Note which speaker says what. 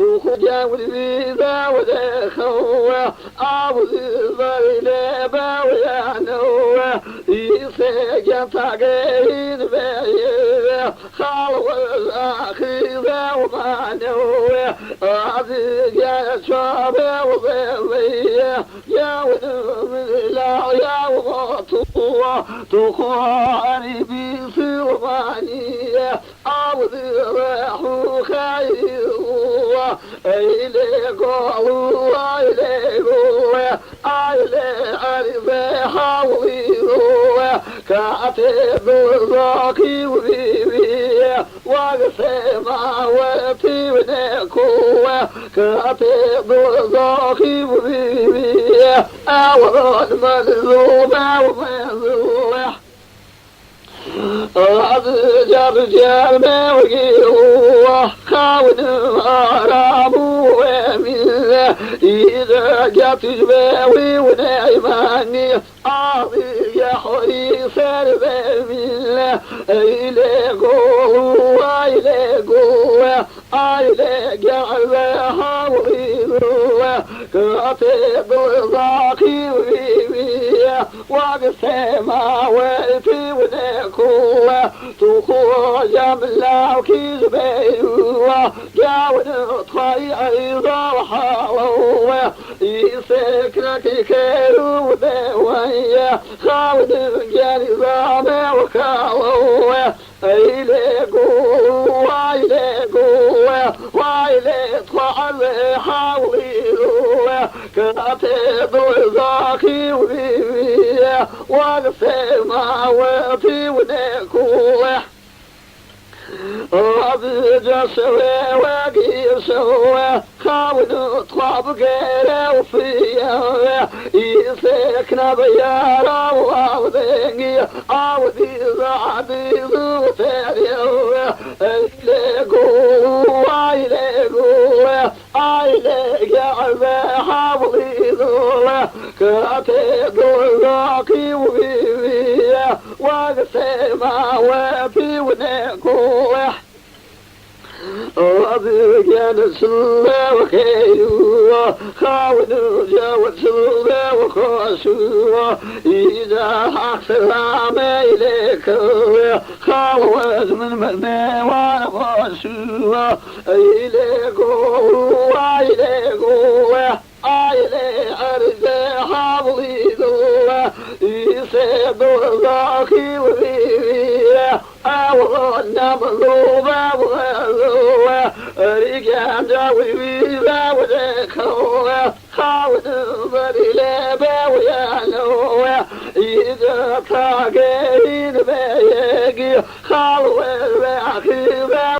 Speaker 1: تخرج ولذا ودخوه عاوز ظلي باويا نوه يسجن تاقين بيه خالو الأخي ذا وما نوه عزيز يا شابه وظليه يا ونوم لا يا وغطوه تخاني بسلمانيه عاوز روح خيره إلي قولوا إلي قوة إلي عرفة حوليه كاتب الزاكي وبيبي وقسما وفي ونكوة كاتب الزاكي وبيبي أول مذوبة ومذوبة رجال ما وقيوه خاون غرامو ومنه إذا جات جباوي ونعماني عاضي يا حريص منه إلي قوة إلي قوة إلي قلبه حوليه كاتب الضاقي وبيبيه وقسما وفي ونكوه تخرج من وكيزبيوه جاون طخي ضرحوه يسكنك كيلو بويه خاود جاني ضامي وكالوه إلي قوة إلي قوة وإلي طعم حوليه كاتب الزاكي وبيبيه وقسما وفي ونكوه جسوي وقيسوي خاون طلاب غيره وفيه يسكن بياره وعوذي عوذي زعدي زوتيه إلي قوة إلي قوة إلي قلبه حولي ذوله كاتب الزاكي وبيبيه وقسما وفي ونكوه كان سلوه وخيوه خاون جاوت سلوه وخاسوه إذا أحسن عامي إليك خاوز من مرمي وانا خاسوه إليك إليك إلي عرزي حاولي ذوه يسيب الزاكي وبيبيه أول نمذوبة وغذوة رجال جاوي بيبا ودكوة خاوة ضري لبا ويانوة إذا تاقين بيقي خالوة